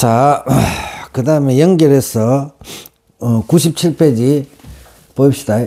자, 그 다음에 연결해서 97페이지 봅시다.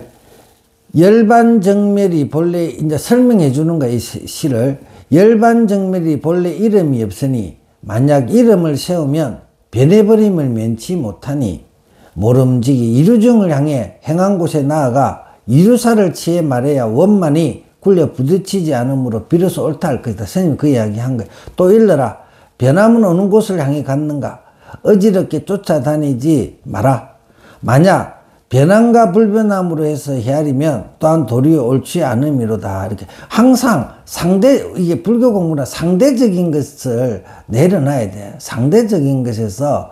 열반정멸이 본래 이제 설명해 주는 거야, 이 시를. 열반정멸이 본래 이름이 없으니 만약 이름을 세우면 변해버림을 면치 못하니 모름지기 이루중을 향해 행한 곳에 나아가 이루사를 취해 말해야 원만이 굴려 부딪히지 않으므로 비로소 옳다 할 것이다. 스님이 그 이야기 한 거예요. 또 일러라. 변함은 어느 곳을 향해 갔는가? 어지럽게 쫓아다니지 마라. 만약 변함과 불변함으로 해서 헤아리면 또한 도리어 옳지 않음이로다. 이렇게 항상 이게 불교 공부는 상대적인 것을 내려놔야 돼. 상대적인 것에서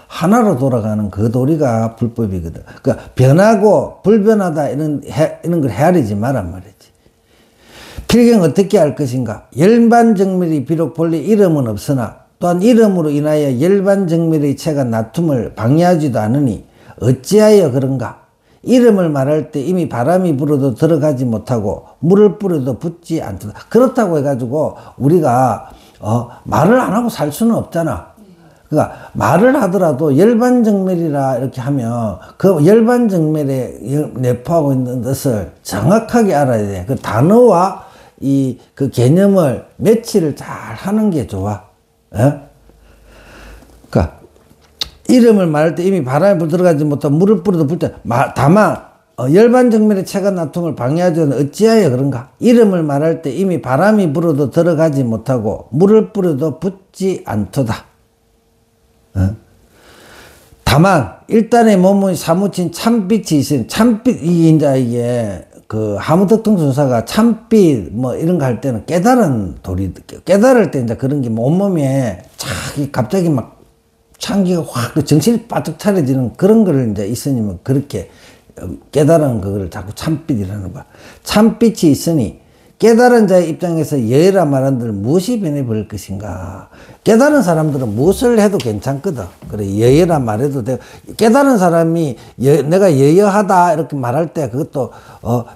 하나로 돌아가는 그 도리가 불법이거든. 그러니까 변하고 불변하다 이런 걸 헤아리지 말란 말이지. 필경 어떻게 할 것인가? 열반정멸이 비록 본래 이름은 없으나 또한 이름으로 인하여 열반정멸의 체가 나툼을 방해하지도 않으니 어찌하여 그런가? 이름을 말할 때 이미 바람이 불어도 들어가지 못하고 물을 뿌려도 붙지 않다. 그렇다고 해가지고 우리가 말을 안 하고 살 수는 없잖아. 그러니까 말을 하더라도 열반정멸이라 이렇게 하면 그 열반정멸에 내포하고 있는 것을 정확하게 알아야 돼. 그 단어와 그 개념을 매치를 잘 하는 게 좋아. 그러니까 이름을 말할 때 이미 바람에 불 들어가지 못하고 물을 뿌려도 불때 다만 열반정멸의 체가 나툼을 방해하지 않는 어찌하여 그런가? 이름을 말할 때 이미 바람이 불어도 들어가지 못하고 물을 뿌려도 붙지 않도다. 다만 일단의 몸은 사무친 참빛이 있으니 참빛이 이게 그 하무덕등 순사가 참빛 뭐 이런 거 할 때는 깨달은 깨달을 때 이제 그런 게 온몸에 갑자기 막 창기가 확 정신이 바짝 차려지는 그런 거를 이제 있으면 그렇게 깨달은 그걸 자꾸 참빛이라는 거야. 참빛이 있으니 깨달은 자의 입장에서 여여라 말한들 무엇이 변해버릴 것인가. 깨달은 사람들은 무엇을 해도 괜찮거든. 그래 여여라 말해도 되고 깨달은 사람이 내가 여여하다 이렇게 말할 때 그것도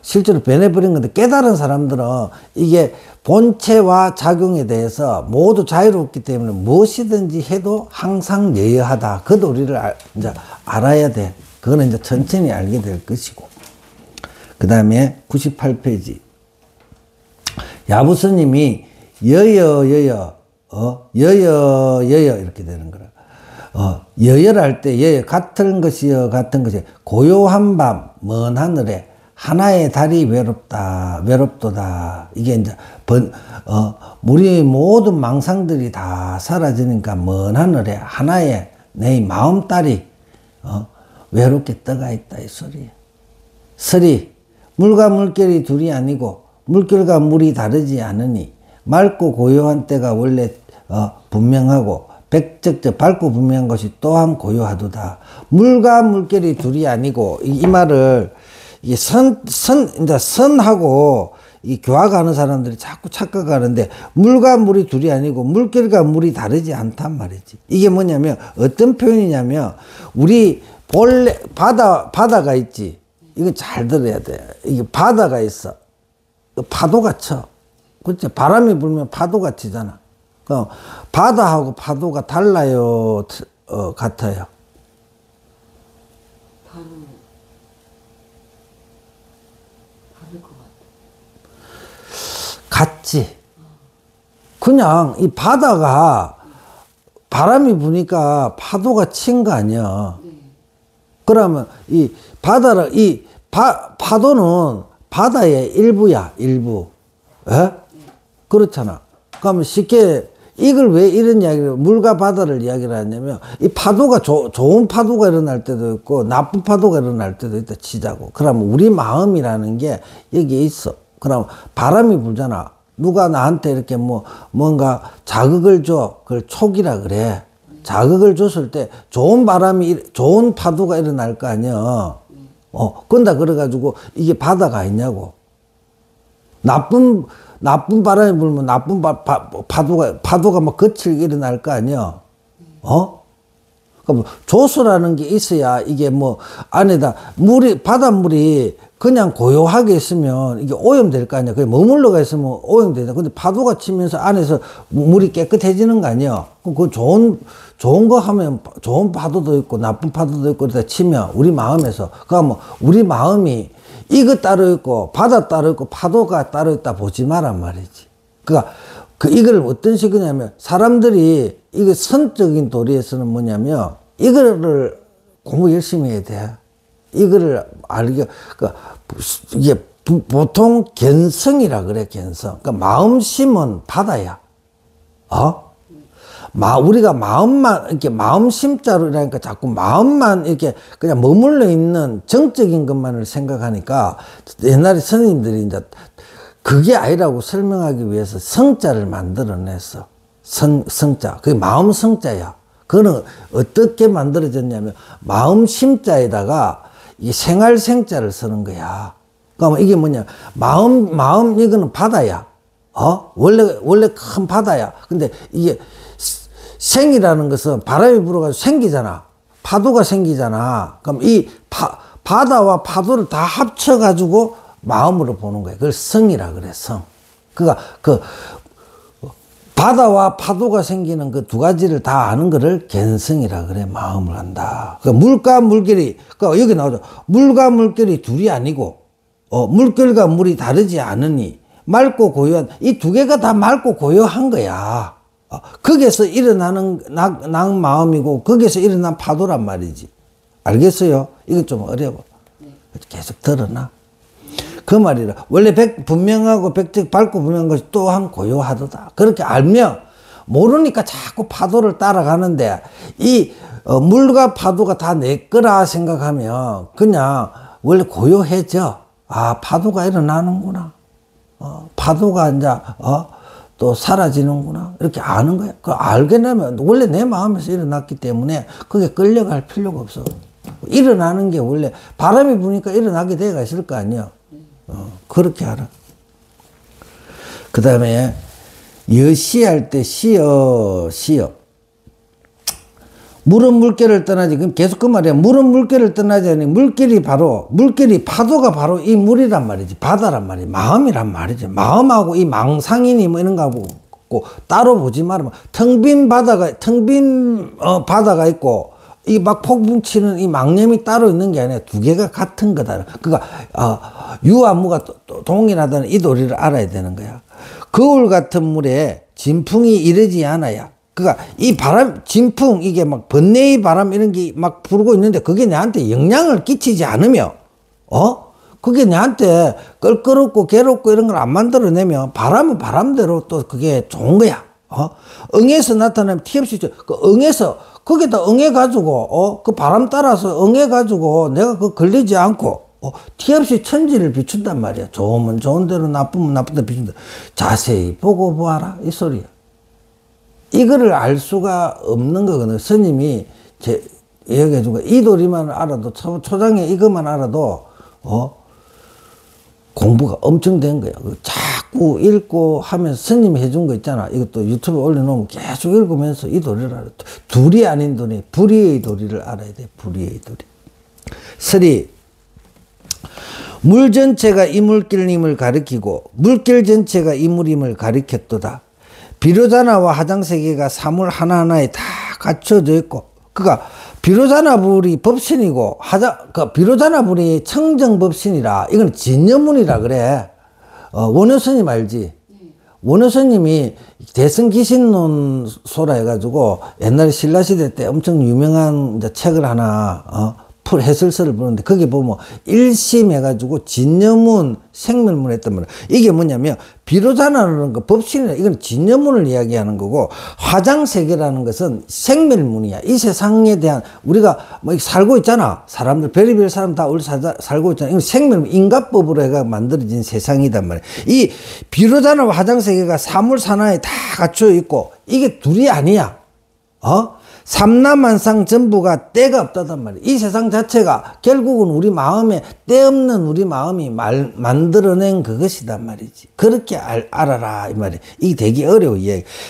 실제로 변해버린 건데 깨달은 사람들은 이게 본체와 작용에 대해서 모두 자유롭기 때문에 무엇이든지 해도 항상 여여하다. 그 도리를 이제 알아야 돼. 그거는 이제 천천히 알게 될 것이고. 그 다음에 98페이지. 야부스님이 여여 이렇게 되는 거라. 여여할 때 여여 같은 것이여 같은 것이 고요한 밤 먼 하늘에 하나의 달이 외롭도다. 이게 이제 우리 모든 망상들이 다 사라지니까 먼 하늘에 하나의 내 마음달이 외롭게 떠가 있다 이 소리야. 설이 물과 물결이 둘이 아니고 물결과 물이 다르지 않으니 맑고 고요한 때가 원래 분명하고 백적적 밝고 분명한 것이 또한 고요하도다. 물과 물결이 둘이 아니고 이 말을 이게 선하고 이 교화가는 사람들이 자꾸 착각하는데 물과 물이 둘이 아니고 물결과 물이 다르지 않단 말이지. 이게 뭐냐면 어떤 표현이냐면 우리 본래 바다가 있지. 이거 잘 들어야 돼. 이게 바다가 있어. 파도가 쳐. 그렇죠? 바람이 불면 파도가 치잖아. 바다하고 파도가 달라요? 같아요? 다를 것 같아. 같지. 그냥 이 바다가 바람이 부니까 파도가 친 거 아니야. 네. 그러면 이 파도는 바다의 일부야, 일부. 그렇잖아. 그러면 쉽게 이걸 왜 이런 이야기를 물과 바다를 이야기를 하냐면 이 파도가 좋은 파도가 일어날 때도 있고 나쁜 파도가 일어날 때도 있다 치자고. 그러면 우리 마음이라는 게 여기에 있어. 그럼 바람이 불잖아. 누가 나한테 이렇게 뭔가 자극을 줘. 그걸 촉이라 그래. 자극을 줬을 때 좋은 파도가 일어날 거 아니야. 근다 그래가지고 이게 바다가 있냐고. 나쁜 바람이 불면 나쁜 파도가 막 거칠게 일어날 거 아니야. 그럼 조수라는 게 있어야 이게 안에다 바닷물이 그냥 고요하게 있으면 이게 오염될 거 아니야. 그게 머물러가 있으면 오염되잖아. 근데 파도가 치면서 안에서 물이 깨끗해지는 거 아니야. 그 좋은 거 하면 좋은 파도도 있고 나쁜 파도도 있고 그러다 치면 우리 마음에서 그러면 우리 마음이 이거 따로 있고 바다 따로 있고 파도가 따로 있다 보지 마란 말이지. 그러니까 이걸 어떤 식이냐면 사람들이 이게 선적인 도리에서는 뭐냐면 이거를 공부 열심히 해야 돼. 이거를 알게, 이게 보통 견성이라 그래, 견성. 그러니까 마음심은 바다야. 우리가 마음만, 이렇게 마음심자로 이러니까 자꾸 마음만 이렇게 그냥 머물러 있는 정적인 것만을 생각하니까 옛날에 선생님들이 이제 그게 아니라고 설명하기 위해서 성자를 만들어냈어. 성자. 그게 마음 성자야. 그거는 어떻게 만들어졌냐면 마음 심자에다가 이 생활 생자를 쓰는 거야. 그러면 이게 뭐냐? 마음 이거는 바다야. 원래 큰 바다야. 근데 이게 생이라는 것은 바람이 불어가지고 생기잖아. 파도가 생기잖아. 그럼 이 바다와 파도를 다 합쳐가지고 마음으로 보는 거야. 그걸 성이라 그래, 성. 그러니까 바다와 파도가 생기는 그 두 가지를 다 아는 거를 갠성이라 그래, 마음을 한다. 그러니까 물과 물결이, 그러니까 여기 나오죠. 물과 물결이 둘이 아니고, 물결과 물이 다르지 않으니, 맑고 고요한, 이 두 개가 다 맑고 고요한 거야. 거기에서 일어나는 마음이고, 거기에서 일어난 파도란 말이지. 알겠어요? 이건 좀 어려워. 계속 들어놔. 그 말이라. 원래 분명하고 밝고 분명한 것이 또한 고요하도다. 그렇게 알면 모르니까 자꾸 파도를 따라가는데 이 물과 파도가 다 내 거라 생각하면 그냥 원래 고요해져. 파도가 일어나는구나. 파도가 이제 또 사라지는구나. 이렇게 아는 거야. 그 알게 되면 원래 내 마음에서 일어났기 때문에 그게 끌려갈 필요가 없어. 일어나는 게 원래 바람이 부니까 일어나게 돼가 있을 거 아니야. 그렇게 알아. 그 다음에 여시할 때 시어. 물은 물결을 떠나지. 그럼 계속 그 말이야. 물은 물결을 떠나지 않으니 물결이 파도가 바로 이 물이란 말이지. 바다란 말이지. 마음이란 말이지. 마음하고 이 망상이니 뭐 이런 거 하고 따로 보지 말아봐. 텅 빈 바다가 있고 이 막 폭풍 치는 이 망념이 따로 있는 게 아니라 두 개가 같은 거다. 그러니까 유와 무가 동일하다는 이 도리를 알아야 되는 거야. 거울 같은 물에 진풍이 이르지 않아야. 그러니까 이 바람, 진풍, 이게 막 번뇌의 바람 이런 게 막 불고 있는데 그게 내한테 영향을 끼치지 않으며, 그게 내한테 껄끄럽고 괴롭고 이런 걸 안 만들어내면 바람은 바람대로 또 그게 좋은 거야. 응에서 나타나면 티 없이 그 응에서 거기다 응해가지고 그 바람 따라서 응해가지고 내가 그 걸리지 않고 티 없이 천지를 비춘단 말이야. 좋으면 좋은 대로 나쁘면 나쁜 대로 비춘다. 자세히 보고 보아라 이 소리야. 이거를 알 수가 없는 거거든. 스님이 얘기해 준 거. 이 도리만 알아도 초장에 이것만 알아도 공부가 엄청 된 거야. 자꾸 읽고 하면서 스님이 해준 거 있잖아. 이것도 유튜브에 올려놓으면 계속 읽으면서 이 도리를 알아. 둘이 아닌 도리, 불의의 도리를 알아야 돼. 불의의 도리. 서리. 물 전체가 이 물결임을 가리키고 물결 전체가 이 물임을 가리켰도다. 비로자나와 화장세계가 사물 하나하나에 다 갖춰져 있고, 그러니까 비로자나불이 법신이고 비로자나불이 청정법신이라 이건 진여문이라 그래. 원효스님 알지? 원효스님이 대승기신론소라 해가지고 옛날에 신라시대 때 엄청 유명한 이제 책을 하나 해설서를 보는데 거기 보면 일심 해가지고 진여문 생멸문 했단 말이야. 이게 뭐냐면 비로자나라는 거 법신이라 이건 진여문을 이야기하는 거고 화장세계라는 것은 생멸문이야. 이 세상에 대한 우리가 뭐 살고 있잖아. 사람들 별의별 사람 다 우리 살고 있잖아. 이건 생멸문 인가법으로 해가 만들어진 세상이단 말이야. 이 비로자나와 화장세계가 사물산하에 다 갖춰 있고 이게 둘이 아니야. 삼라만상 전부가 때가 없다단 말이야. 이 세상 자체가 결국은 우리 마음에 때 없는 우리 마음이 만들어낸 그것이단 말이지. 그렇게 알아라 이 말이야. 이게 되게 어려워.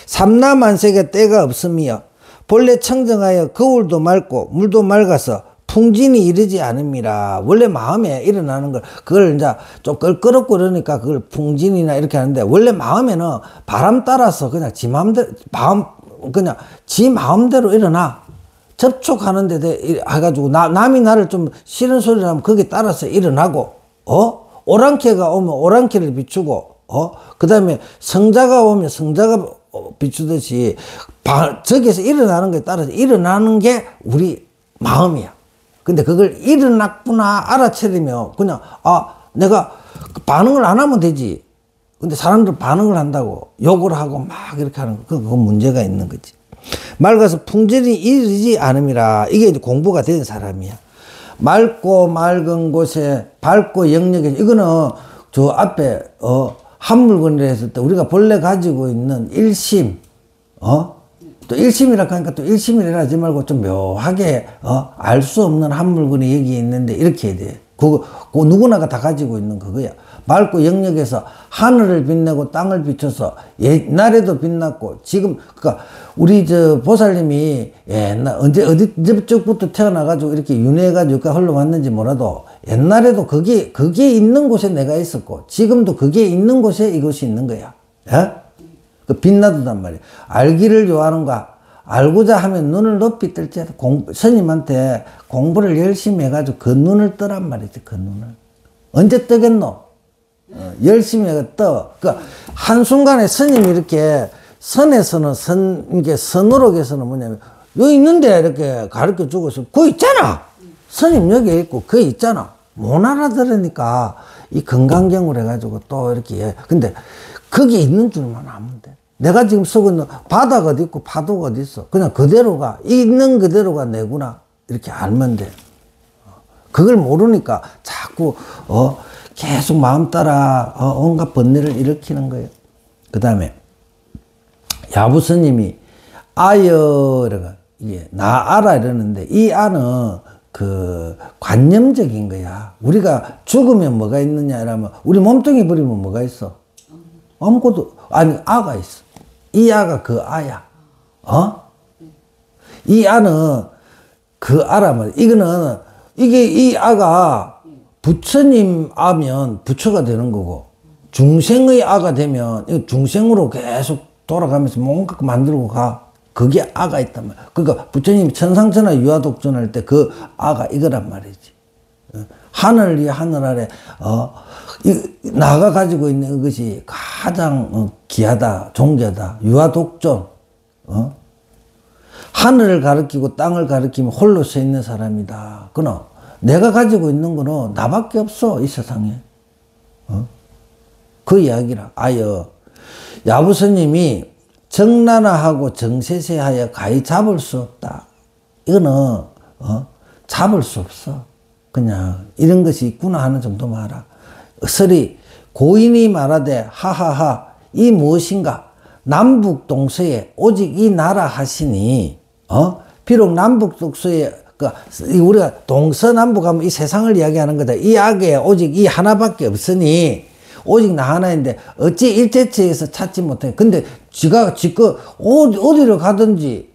삼라만색에 때가 없으며 본래 청정하여 거울도 맑고 물도 맑아서 풍진이 이르지 않음이라. 원래 마음에 일어나는 걸, 그걸 이제 좀 껄끄럽고 그러니까 그걸 풍진이나 이렇게 하는데, 원래 마음에는 바람 따라서 그냥 지 마음대로, 그냥 지 마음대로 일어나. 접촉하는데 해가지고, 남이 나를 좀 싫은 소리를 하면 거기에 따라서 일어나고, 오랑캐가 오면 오랑캐를 비추고, 그 다음에 성자가 오면 성자가 비추듯이, 저기에서 일어나는 거에 따라서 일어나는 게 우리 마음이야. 근데 그걸 일어났구나 알아차리면 그냥 내가 반응을 안 하면 되지. 근데 사람들 반응을 한다고 욕을 하고 막 이렇게 하는 거, 그건 문제가 있는 거지. 맑아서 풍전이 이르지 않음이라. 이게 이제 공부가 된 사람이야. 맑고 맑은 곳에 밝고 영역에, 이거는 저 앞에 한 물건이라 했을 때 우리가 본래 가지고 있는 일심, 또 일심이라 하니까 또 일심이라 하지 말고 좀 묘하게 알 수 없는 한 물건이 여기 있는데 이렇게 해야 돼. 그거 누구나가 다 가지고 있는 그거야. 맑고 영역에서 하늘을 빛내고 땅을 비춰서 옛날에도 빛났고 지금, 그러니까 우리 저 보살님이 옛날 언제부터 태어나가지고 이렇게 윤회해가지고 흘러왔는지 몰라도 옛날에도 그게 있는 곳에 내가 있었고 지금도 그게 있는 곳에 이것이 있는 거야. 예? 그 빛나두단 말이야. 알기를 요하는가, 알고자 하면 눈을 높이 뜰지, 스님한테 공부를 열심히 해가지고 그 눈을 뜨란 말이지. 그 눈을 언제 뜨겠노? 열심히 해가 떠. 그러니까 한순간에 스님이 이렇게 선에서는 이게 선으로에서는 뭐냐면 여기 있는데 이렇게 가르쳐 주고 있어. 그거 있잖아. 스님 여기 있고 그거 있잖아. 못 알아들으니까 이 건강경으로 해가지고 또 이렇게 해. 근데 거기 있는 줄만 알면 돼. 내가 지금 쓰고 있는 바다가 어디 있고 파도가 어디 있어. 그냥 그대로가, 있는 그대로가 내구나. 이렇게 알면 돼. 그걸 모르니까 자꾸, 계속 마음 따라, 온갖 번뇌를 일으키는 거예요. 그 다음에, 야부스님이, 이게, 나 알아 이러는데, 이 아는 관념적인 거야. 우리가 죽으면 뭐가 있느냐 이러면, 우리 몸뚱이 버리면 뭐가 있어? 아무것도, 아가 있어. 이 아가 그 아야. 이 아는 그 아라 말이야. 이 아가 부처님 아면 부처가 되는 거고, 중생의 아가 되면, 중생으로 계속 돌아가면서 뭔가 만들고 가. 그게 아가 있단 말이야. 그러니까 부처님이 천상천하 유화독존 할 때 그 아가 이거란 말이지. 하늘 위 하늘 아래, 나가 가지고 있는 것이 가장 귀하다, 존귀하다. 유화독존. 하늘을 가리키고 땅을 가리키면 홀로 서 있는 사람이다. 그는 내가 가지고 있는 거는 나밖에 없어, 이 세상에. 그 이야기라. 야부스님이 정난화하고 정세세하여 가히 잡을 수 없다. 이거는 잡을 수 없어. 그냥 이런 것이 있구나 하는 정도만 알아. 설이 고인이 말하되 하하하 이 무엇인가, 남북 동서에 오직 이 나라 하시니, 비록 남북 동서에, 우리가 동서남북 하면 이 세상을 이야기하는 거다. 이 악에 오직 이 하나밖에 없으니, 오직 나 하나인데 어찌 일체처에서 찾지 못해. 근데 지가 어디를 가든지,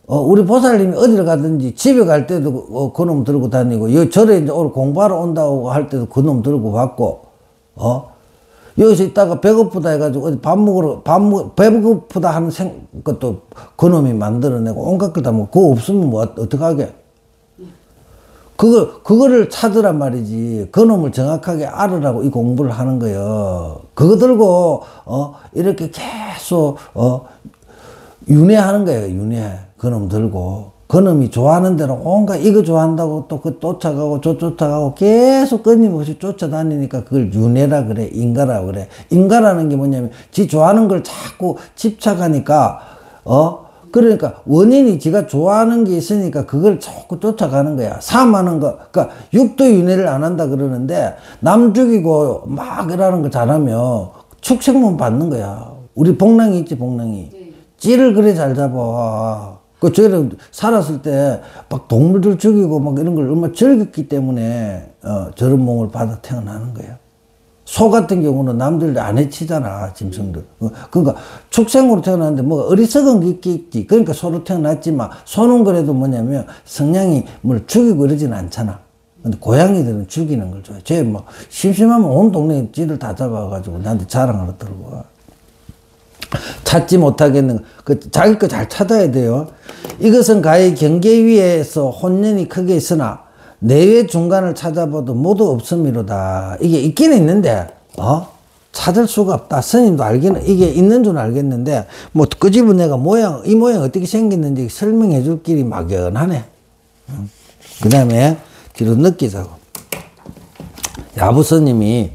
우리 보살님이 어디를 가든지 집에 갈 때도 그놈 들고 다니고, 절에 이제 오늘 공부하러 온다고 할 때도 그놈 들고 갔고, 여기서 있다가 배고프다 해가지고 어디 배고프다 하는 것도 그놈이 만들어내고 온갖 걸 다 먹고, 그거 없으면 뭐 어떡하게. 그거를 찾으란 말이지. 그놈을 정확하게 알으라고 이 공부를 하는 거예요. 그거 들고, 이렇게 계속, 윤회하는 거예요, 윤회. 그놈 들고. 그놈이 좋아하는 대로 온갖 이거 좋아한다고 또 그 쫓아가고 저 쫓아가고 계속 끊임없이 쫓아다니니까 그걸 윤회라 그래, 인가라 그래. 인가라는 게 뭐냐면 지 좋아하는 걸 자꾸 집착하니까, 그러니까 원인이 지가 좋아하는 게 있으니까 그걸 자꾸 쫓아가는 거야. 삶하는 거, 그러니까 육도 윤회를 안 한다 그러는데 남 죽이고 막 이러는 거 잘하면 축생문 받는 거야. 우리 복랑이 있지, 복랑이. 찌를 그래 잘 잡아. 저희는 살았을 때 막 동물들 죽이고 막 이런 걸 얼마나 즐겼기 때문에 저런 몸을 받아 태어나는 거야. 소 같은 경우는 남들 안 해치잖아, 짐승들. 그러니까 축생으로 태어났는데 뭐 어리석은 게 있지. 그러니까 소로 태어났지만 소는 그래도 뭐냐면 성냥이 뭘 죽이고 이러진 않잖아. 근데 고양이들은 죽이는 걸 좋아해. 쟤 뭐 심심하면 온 동네 쥐를 다 잡아가지고 나한테 자랑하러 들어와. 찾지 못하겠는 자기 거 잘 찾아야 돼요. 이것은 가히 경계 위에서 혼연이 크게 있으나 내외 중간을 찾아봐도 모두 없음이로다. 이게 있기는 있는데 찾을 수가 없다. 스님도 알기는 이게 있는 줄 알겠는데 뭐 끄집은 애가 이 모양 어떻게 생겼는지 설명해 줄 길이 막연하네. 그 다음에 뒤로 느끼자고. 야부스님이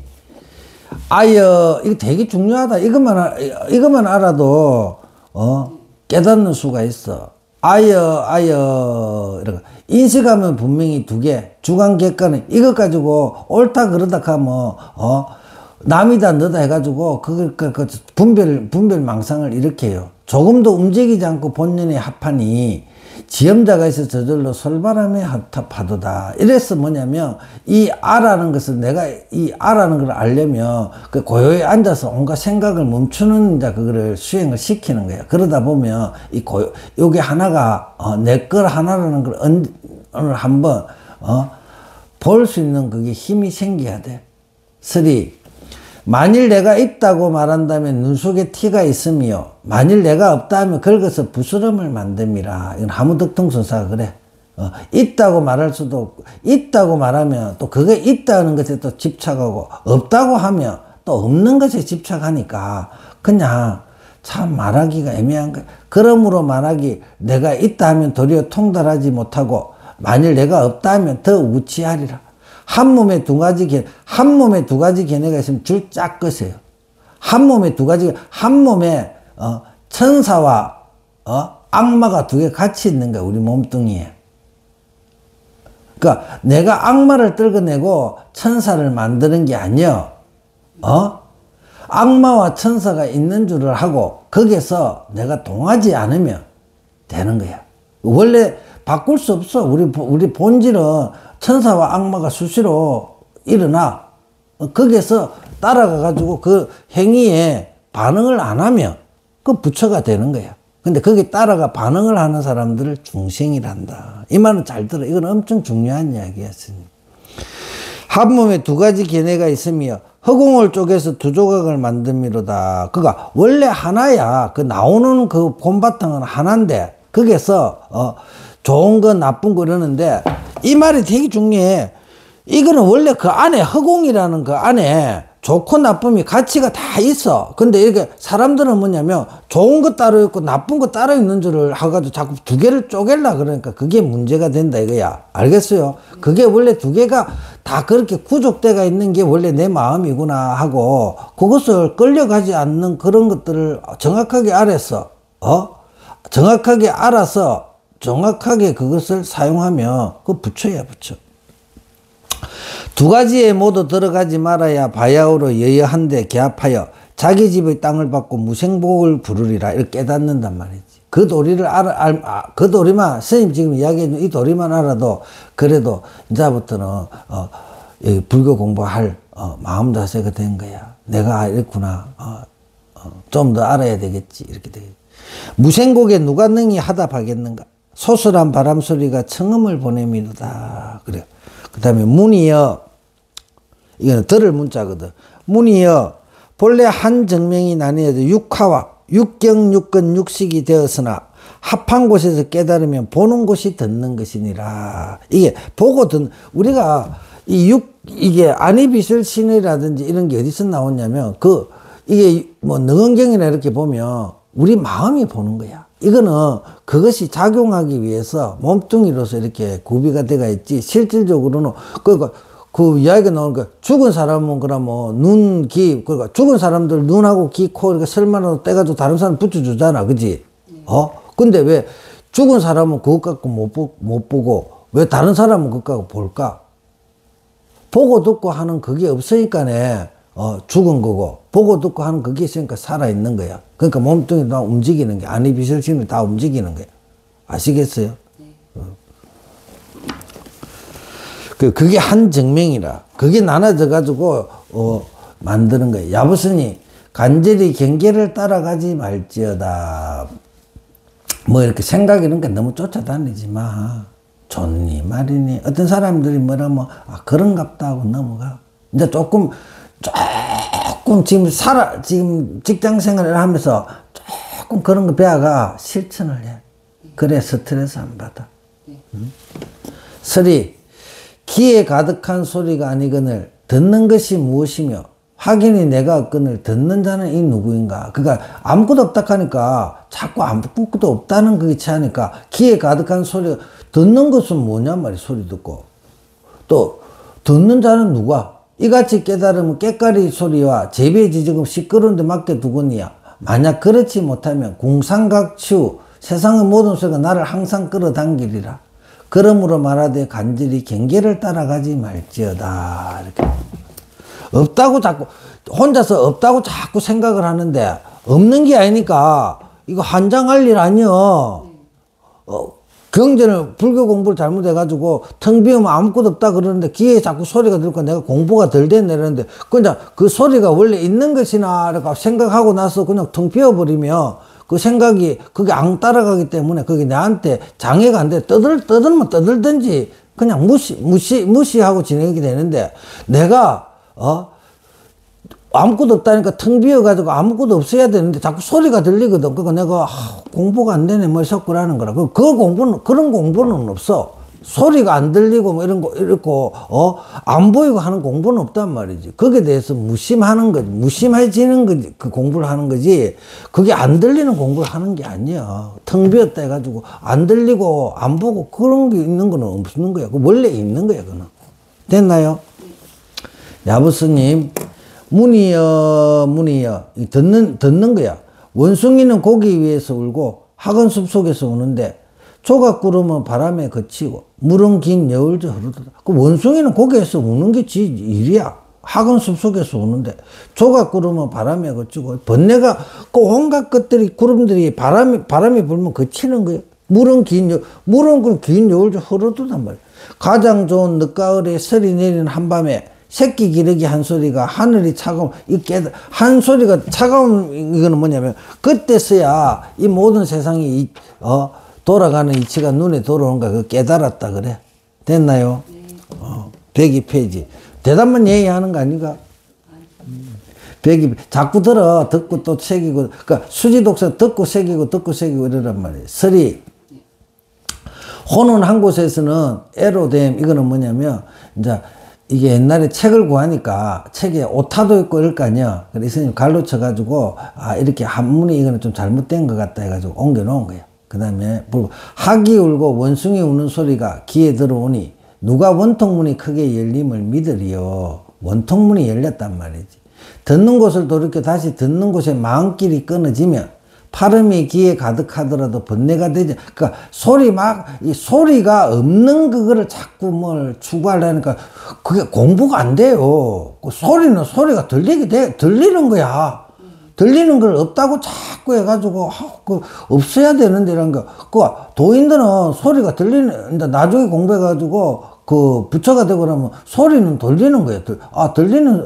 이거 되게 중요하다. 이것만 알아도 깨닫는 수가 있어. 이렇게 인식하면 분명히 두 개, 주관 객관은 이것 가지고 옳다 그러다 하면 남이다 너다 해가지고 그걸 분별망상을 일으켜요. 조금도 움직이지 않고 본연의 합하니 지엄자가 있어 저절로 솔바람의 파도다. 이래서 뭐냐면 이 아라는 것을 내가 이 아라는 걸 알려면 그 고요히 앉아서 온갖 생각을 멈추는 이제 그거를 수행을 시키는 거야. 그러다 보면 요게 하나가 내 걸 하나라는 걸 오늘 한번 볼 수 있는 그게 힘이 생겨야 돼. 3. 만일 내가 있다고 말한다면 눈 속에 티가 있으며 만일 내가 없다 하면 긁어서 부스럼을 만듭니다. 이건 하무득통선사가 그래. 있다고 말할 수도 없고 있다고 말하면 또 그게 있다는 것에 또 집착하고 없다고 하면 또 없는 것에 집착하니까 그냥 참 말하기가 애매한 거야. 그러므로 말하기 내가 있다 하면 도리어 통달하지 못하고 만일 내가 없다 하면 더 우치하리라. 한 몸에 두 가지 견해가 있으면 줄 쫙 끄세요. 한 몸에 천사와 악마가 두 개 같이 있는 거야, 우리 몸뚱이에. 그러니까 내가 악마를 떨궈내고 천사를 만드는 게 아니야. 악마와 천사가 있는 줄을 하고 거기서 내가 동하지 않으면 되는 거야. 원래 바꿀 수 없어. 우리 본질은 천사와 악마가 수시로 일어나. 거기에서 따라가 가지고 그 행위에 반응을 안 하면 그 부처가 되는 거야. 근데 거기 따라가 반응을 하는 사람들을 중생이란다. 이 말은 잘 들어. 이건 엄청 중요한 이야기였으니. 한 몸에 두 가지 견해가 있으며 허공을 쪼개서 두 조각을 만듭니로다. 그가 원래 하나야. 그 나오는 그 본바탕은 하나인데 거기에서 좋은 거 나쁜 거 이러는데 이 말이 되게 중요해. 이거는 원래 그 안에 허공이라는 그 안에 좋고 나쁨이 가치가 다 있어. 근데 이게 사람들은 뭐냐면 좋은 거 따로 있고 나쁜 거 따로 있는 줄을 하가지고 자꾸 두 개를 쪼갤라 그러니까 그게 문제가 된다 이거야. 알겠어요? 그게 원래 두 개가 다 그렇게 구족대가 있는 게 원래 내 마음이구나 하고 그것을 끌려가지 않는 그런 것들을 정확하게 알아서 정확하게 알아서 정확하게 그것을 사용하면 그 부처야 부처. 두 가지에 모두 들어가지 말아야 바야흐로 여여한데 개합하여 자기 집의 땅을 받고 무생복을 부르리라 이렇게 깨닫는단 말이지. 그 도리를 그 도리만 스님 지금 이야기해준 이 도리만 알아도 그래도 이제부터는 불교 공부할 마음 자세가 된 거야. 내가 이랬구나. 좀 더 알아야 되겠지. 이렇게 되겠지. 무생곡에 누가 능히 하답하겠는가? 소설한 바람소리가 청음을 보냄이로다. 그래. 그 다음에 문이여, 이거는 들을 문자거든. 문이여, 본래 한 정명이 나뉘어져 육하와 육경, 육근, 육식이 되었으나 합한 곳에서 깨달으면 보는 곳이 듣는 것이니라. 이게 보고 우리가 이게 안이비설신이라든지 이런 게 어디서 나오냐면 이게 뭐 능언경이나 이렇게 보면 우리 마음이 보는 거야. 이거는 그것이 작용하기 위해서 몸뚱이로서 이렇게 구비가 되어 있지 실질적으로는 그 이야기가 나오는 거 죽은 사람은 그러면 눈, 귀 그러니까 죽은 사람들 눈하고 귀, 코 이렇게 설마로 떼가지고 다른 사람 붙여주잖아, 그지? 근데 왜 죽은 사람은 그것 갖고 못 보고 왜 다른 사람은 그것 갖고 볼까? 보고 듣고 하는 그게 없으니까네. 죽은 거고 보고 듣고 하는 그게 있으니까 살아있는 거야. 그러니까 몸뚱이 다 움직이는 게 안이비설신이 다 움직이는 거야. 아시겠어요? 그게 한 정명이라. 그게 나눠져 가지고 만드는 거예요. 야부스니 간절히 경계를 따라가지 말지어다. 뭐 이렇게 생각 이런 게 너무 쫓아다니지 마. 좋니 말이니. 어떤 사람들이 뭐라면 그런갑다 하고 넘어가. 이제 조금 지금 직장 생활을 하면서 조금 그런 거 배워가 실천을 해. 그래 스트레스 안 받아. 서리 귀에 가득한 소리가 아니거늘 듣는 것이 무엇이며 확인이 내가 없거늘 듣는 자는 이 누구인가. 그러니까 아무것도 없다 하니까 자꾸 아무것도 없다는 그게 차니까 귀에 가득한 소리가 듣는 것은 뭐냐 말이야. 소리 듣고 또 듣는 자는 누가. 이같이 깨달으면 깨까리 소리와 제비의 지저금 시끄러운데 맡겨 두거니와 만약 그렇지 못하면 궁상각추 세상의 모든 소리가 나를 항상 끌어당기리라. 그러므로 말하되 간절히 경계를 따라가지 말지어다. 이렇게 없다고 자꾸 혼자서 없다고 자꾸 생각을 하는데 없는 게 아니니까 이거 환장할 일 아니여. 경전을 불교 공부를 잘못해가지고 텅 비우면 아무것도 없다 그러는데 귀에 자꾸 소리가 들고 내가 공부가 덜 됐네 이러는데 그냥 그 소리가 원래 있는 것이나 이렇게 생각하고 나서 그냥 텅 비워버리면 그 생각이 그게 안 따라가기 때문에 그게 나한테 장애가 안 돼. 떠들면 떠들든지 그냥 무시하고 지내게 되는데 내가 아무것도 없다니까 텅 비어가지고 아무것도 없어야 되는데 자꾸 소리가 들리거든. 그러니까 내가 공부가 안 되네 뭐 섞으라는 거라. 그 공부는 그런 공부는 없어. 소리가 안 들리고 뭐 이런 거 이렇고 안 보이고 하는 공부는 없단 말이지. 거기에 대해서 무심하는 거지. 무심해지는 거지. 그 공부를 하는 거지. 그게 안 들리는 공부를 하는 게 아니야. 텅 비었다 해가지고 안 들리고 안 보고 그런 게 있는 거는 없는 거야. 그 원래 있는 거야. 그는 됐나요? 야부스님. 문이여 듣는 거야. 원숭이는 고기 위에서 울고 학은 숲속에서 우는데 조각구름은 바람에 그치고 물은 긴 여울저 흐르도다. 그 원숭이는 고기에서 우는 게 지 일이야. 학은 숲속에서 우는데 조각구름은 바람에 그치고 번뇌가 그 온갖 것들이 구름들이 바람이 불면 그치는 거야. 물은 긴 여울저 흐르도단 말이야. 가장 좋은 늦가을에 설이 내리는 한밤에 새끼 기러기 한 소리가 하늘이 차가운 한 소리가 차가운 이거는 뭐냐면 그때서야 이 모든 세상이 돌아가는 이치가 눈에 들어오는 거 그 깨달았다 그래. 됐나요? 102페이지. 대답만 얘기하는 거 아닌가? 102 자꾸 듣고 또 새기고 그러니까 수지독서 듣고 새기고 이러란 말이에요. 설이 혼은 한 곳에서는 에로뎀 이거는 뭐냐면 이제 이게 옛날에 책을 구하니까 책에 오타도 있고 이럴 거 아니야. 그래서 스님 갈로 쳐가지고 이렇게 한문이 이거는 좀 잘못된 것 같다 해가지고 옮겨놓은 거야. 그 다음에 학이 울고 원숭이 우는 소리가 귀에 들어오니 누가 원통문이 크게 열림을 믿으리요. 원통문이 열렸단 말이지. 듣는 곳을 돌이켜 다시 듣는 곳에 마음길이 끊어지면 파름이 귀에 가득하더라도 번뇌가 되지. 그러니까 이 소리가 없는 그거를 자꾸 뭘 추구하려니까 그게 공부가 안 돼요. 그 소리가 들리는 거야. 들리는 걸 없다고 자꾸 해가지고 없어야 되는데 이런 거. 도인들은 소리가 들리는 나중에 공부해가지고 그 부처가 되고 나면 소리는 들리는 거야.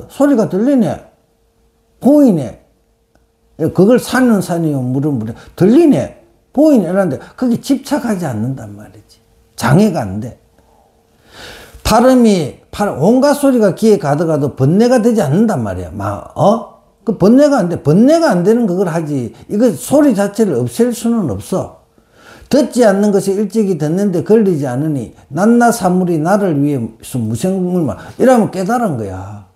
소리가 들리네. 보이네. 그걸 산이요 물은 들리네 보이네 이러는데 그게 집착하지 않는단 말이지. 장애가 안 돼. 온갖 소리가 귀에 가득하도 번뇌가 되지 않는단 말이야. 그 번뇌가 안 돼. 번뇌가 안 되는 그걸 하지. 이거 소리 자체를 없앨 수는 없어. 듣지 않는 것이 일찍이 듣는데 걸리지 않으니 낱낱 사물이 나를 위해 무생물만 이러면 깨달은 거야.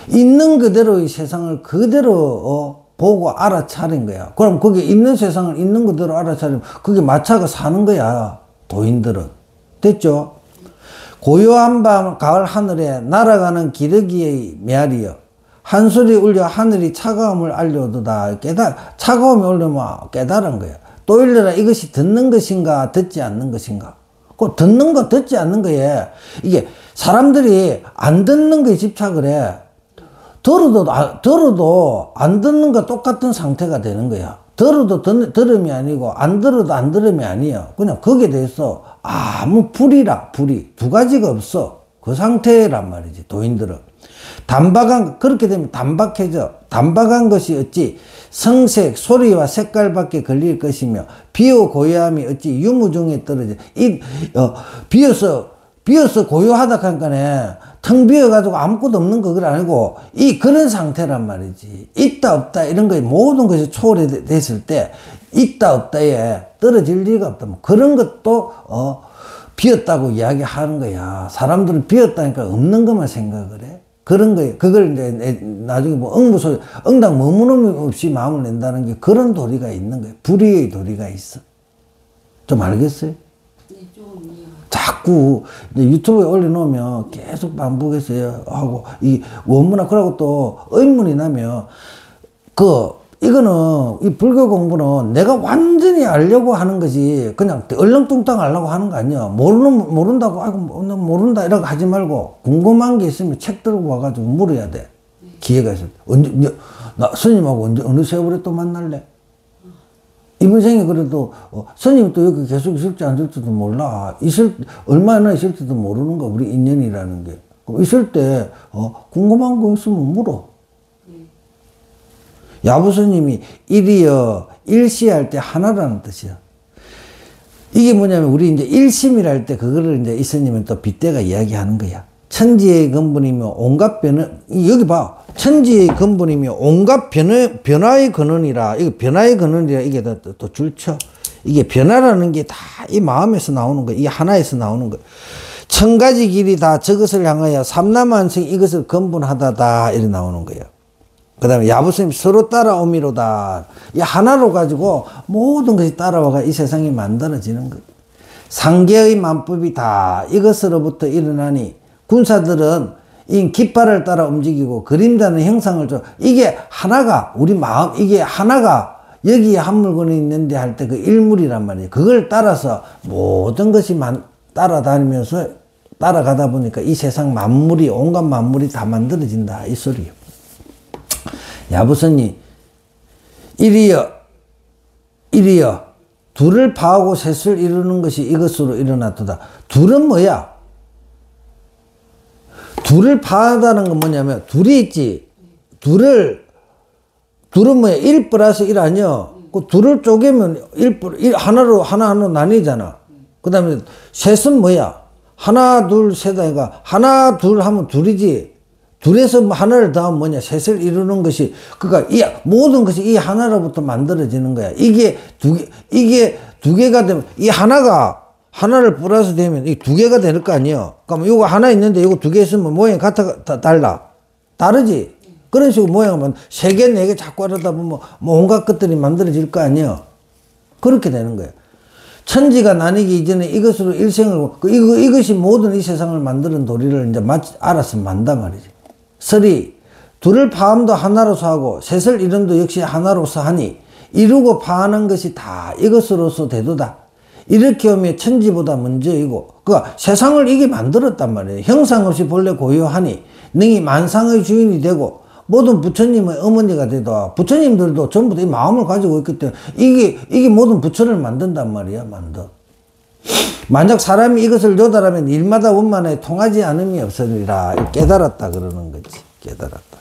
있는 그대로의 세상을 그대로 보고 알아차린 거야. 그럼 거기 있는 세상을 있는 그대로 알아차리면 그게 마차가 사는 거야. 도인들은. 됐죠? 고요한 밤 가을 하늘에 날아가는 기러기의 메아리여 한 소리 울려 하늘이 차가움을 알려도다. 차가움이 올려면 깨달은 거야. 또 일러라 이것이 듣는 것인가 듣지 않는 것인가. 그 듣는 거 듣지 않는 거에 이게 사람들이 안 듣는 거에 집착을 해. 들어도 안 듣는 거 똑같은 상태가 되는 거야. 들어도 들음이 아니고 안 들어도 안 들음이 아니야. 그냥 거기에 대해서 아무 불이 두 가지가 없어. 그 상태란 말이지. 도인들은 그렇게 되면 단박해져. 단박한 것이 어찌 성색, 소리와 색깔밖에 걸릴 것이며, 비어 고요함이 어찌 유무중에 떨어져. 비어서 고요하다 하니까네, 텅 비어가지고 아무것도 없는 그걸 아니고, 그런 상태란 말이지. 있다, 없다, 이런 거 모든 것이 초월됐을 때, 있다, 없다에 떨어질 리가 없다. 뭐 그런 것도, 비었다고 이야기하는 거야. 사람들은 비었다니까 없는 것만 생각을 해. 그런 거예요. 그걸 이제 나중에 뭐 응당 머무름 없이 마음을 낸다는 게 그런 도리가 있는 거예요. 불의의 도리가 있어. 좀 알겠어요? 네, 좀 자꾸 이제 유튜브에 올려놓으면 계속 반복해서 하고, 이 원문화, 그러고 또 의문이 나면, 이거는, 이 불교 공부는 내가 완전히 알려고 하는 것이 그냥 얼렁뚱땅 알려고 하는 거 아니야. 모른다고, 아이고, 나 모른다, 이러고 하지 말고, 궁금한 게 있으면 책 들고 와가지고 물어야 돼. 기회가 있을 때. 나 스님하고 어느 세월에 또 만날래? 이번 생에 그래도, 스님이 또 여기 계속 있을지 안 있을지도 몰라. 얼마나 있을지도 모르는 거, 우리 인연이라는 게. 있을 때, 궁금한 거 있으면 물어. 야부스님이 일시할 때 하나라는 뜻이야. 이게 뭐냐면, 우리 이제 일심이랄 때 그거를 이제 이 스님은 또 빗대가 이야기하는 거야. 천지의 근본이며 온갖 여기 봐. 천지의 근본이며 온갖 변화의 근원이라. 이거 변화의 근원이라. 이게 또 줄쳐. 이게 변화라는 게 다 이 마음에서 나오는 거야. 이 하나에서 나오는 거야. 천 가지 길이 다 저것을 향하여 삼남한성 이것을 근본하다다. 이렇게 나오는 거야. 그 다음에 야부스님 서로 따라오미로다. 이 하나로 가지고 모든 것이 따라와가 이 세상이 만들어지는 거예요. 상계의 만법이 다 이것으로부터 일어나니 군사들은 이 깃발을 따라 움직이고 그림자는 형상을 줘. 이게 하나가 우리 마음, 이게 하나가 여기에 한 물건이 있는데 할 때 그 일물이란 말이에요. 그걸 따라서 모든 것이 따라다니면서 따라가다 보니까 이 세상 만물이, 온갖 만물이 다 만들어진다. 이 소리예요. 야부선이 일이여 둘을 파하고 셋을 이루는 것이 이것으로 일어났도다. 둘은 뭐야? 둘을 파하다는 건 뭐냐면 둘이 있지. 둘은 뭐야? 1 플러스 1 아니야. 그 둘을 쪼개면 하나로 나뉘잖아. 그 다음에 셋은 뭐야? 하나 둘 셋 아이가 하나 둘 하면 둘이지. 둘에서 하나를 더하면 뭐냐? 셋을 이루는 것이, 그러니까 이 모든 것이 이 하나로부터 만들어지는 거야. 이게 두 개가 되면, 이 하나를 플러스 되면 이 두 개가 될 거 아니에요. 그러면 이거 하나 있는데 이거 두 개 있으면 모양이 달라. 다르지? 그런 식으로 모양은 세 개, 네 개 자꾸 하다 보면 뭐 온갖 것들이 만들어질 거 아니에요. 그렇게 되는 거예요. 천지가 나뉘기 이전에 이것으로 일생을, 이것이 모든 이 세상을 만드는 도리를 이제 알았으면 만다 말이지. 설이 둘을 파함도 하나로서 하고 셋을 이름도 역시 하나로서 하니 이루고 파하는 것이 다 이것으로서 되도다. 이렇게 하면 천지보다 먼저이고, 그러니까 세상을 이게 만들었단 말이에요. 형상 없이 본래 고요하니 능히 만상의 주인이 되고 모든 부처님의 어머니가 되도, 부처님들도 전부 다 이 마음을 가지고 있기 때문에 이게 모든 부처를 만든단 말이야. 만약 사람이 이것을 요달하면 일마다 원만에 통하지 않음이 없으리라. 깨달았다 그러는 거지. 깨달았다.